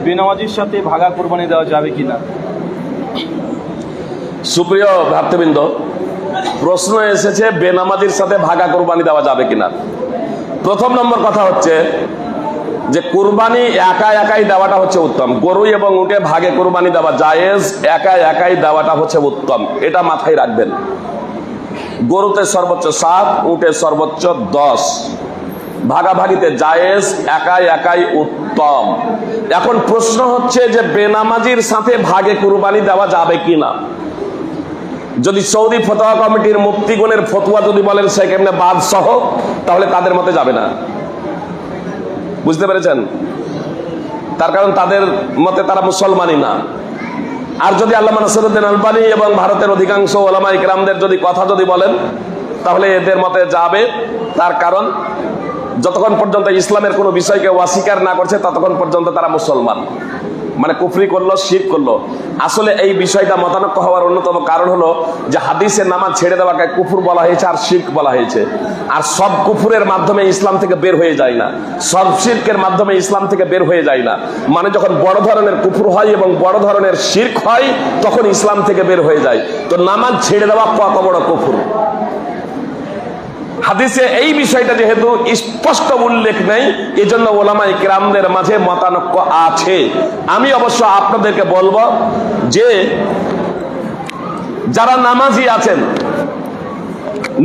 বেনামাজির সাথে ভাগা কোরবানি দেওয়া যাবে কিনা? সুপ্রিয় ভ্রাতৃবৃন্দ, প্রশ্ন এসেছে বেনামাজির সাথে ভাগা কোরবানি দেওয়া যাবে কিনা। প্রথম নম্বর কথা হচ্ছে যে কোরবানি একা একাই দেওয়াটা হচ্ছে উত্তম। গরু এবং উটে ভাগে কোরবানি দেওয়া জায়েজ, একা একাই দেওয়াটা হচ্ছে উত্তম, এটা মাথায় রাখবেন। গরুতে সর্বোচ্চ 7, উটে সর্বোচ্চ 10, ভাগাভাগিতে জায়েজ, একাই একাই উত্তম। এখন প্রশ্ন হচ্ছে যে বেনামাজির সাথে ভাগে কুরবানি দেওয়া যাবে কিনা। যদি সৌদি ফতোয়া কমিটির মুফতিগণের ফতোয়া যদি বলেন সেখানে বাদ সহ, তাহলে তাদের মতে যাবে না। বুঝতে পেরেছেন? তার কারণ তাদের মতে তারা মুসলমানই না। আর যদি আল্লামা নাসিরউদ্দিন আলবানী এবং ভারতের অধিকাংশ উলামায়ে কেরামদের যদি কথা যদি বলেন, তাহলে এদের মতে যাবে। তার কারণ যতক্ষণ পর্যন্ত ইসলামের কোনো বিষয়কে অস্বীকার না করছে ততক্ষণ পর্যন্ত তারা মুসলমান, মানে কুফরি করলো, শিরক করলো। আসলে এই বিষয়টা মতানক্য হওয়ার অন্যতম কারণ হলো যে হাদিসে নামাজ ছেড়ে দেওয়াকে কুফর বলা হয়েছে আর শিরক বলা হয়েছে। আর সব কুফরের মাধ্যমে ইসলাম থেকে বের হয়ে যায় না, সব শিরকের মাধ্যমে ইসলাম থেকে বের হয়ে যায় না। মানে যখন বড় ধরনের কুফর হয় এবং বড় ধরনের শিরক হয় তখন ইসলাম থেকে বের হয়ে যায়। তো নামাজ ছেড়ে দেওয়া কত বড় কুফর? হাদিসে এই বিষয়টা যেহেতু স্পষ্ট উল্লেখ নেই, এজন্য ওলামায়ে কেরামদের মাঝে মতানক্য আছে। আমি অবশ্য আপনাদেরকে বলবো যে যারা নামাজি আছেন,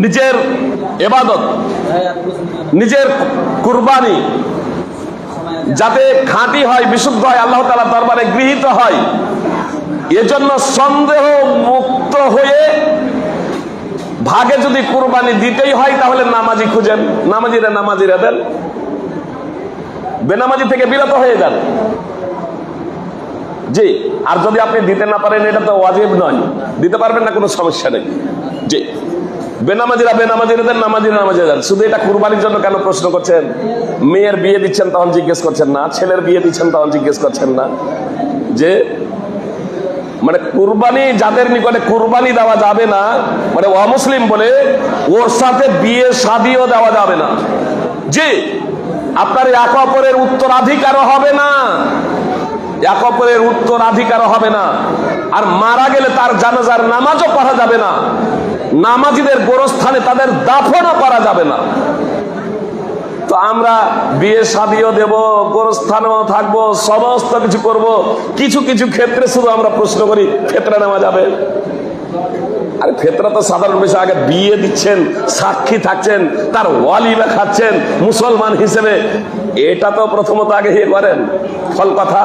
নিজের ইবাদত, নিজের কুরবানি যাতে খাঁটি হয়, বিশুদ্ধ হয়, আল্লাহ তাআলার দরবারে গৃহীত হয়, এজন্য সন্দেহ মুক্ত হয়ে ভাগে যদি কুরবানি দিতেই হয় তাহলে নামাজি খুঁজেন, নামাজিরা দেন, বেনামাজি থেকে বিরত হয়ে যান। জি, আর যদি আপনি দিতে না পারেন, এটা তো ওয়াজিব নয়, দিতে পারবেন না, কোনো সমস্যা নেই। জি, বেনামাজিরা দেন, নামাজিরা দেন। শুধু এটা কুরবানির জন্য কেন প্রশ্ন করছেন? মেয়ের বিয়ে দিচ্ছেন তখন জিজ্ঞেস করছেন না, ছেলের বিয়ে দিচ্ছেন তখন জিজ্ঞেস করছেন না যে মানে কুরবানি যাদের নিকটে কুরবানি দেওয়া যাবে না, মানে অমুসলিম বলে ওর সাথে বিয়ে শাদিও দেওয়া যাবে না। জি, আপনার এক অপরের উত্তরাধিকারও হবে না, এক অপরের উত্তরাধিকারও হবে না। আর মারা গেলে তার জানাজার নামাজও পড়া যাবে না, নামাজিদের গোরস্থানে তাদের দাফনও করা যাবে না। তো আমরা বিয়ে শাদিও দেব, গোরস্থানেও থাকবো, সমস্ত কিছু করব। কিছু কিছু ক্ষেত্রে শুধু আমরা প্রশ্ন করি ফিতরা নেওয়া যাবে? আরে ফিতরা তো সাধারণ বিষয়। আগে বিয়ে দিচ্ছেন, সাক্ষী থাকছেন, তার ওয়ালিমা খাচ্ছেন মুসলমান হিসেবে, এটা তো প্রথমত আগে করেন। ফল কথা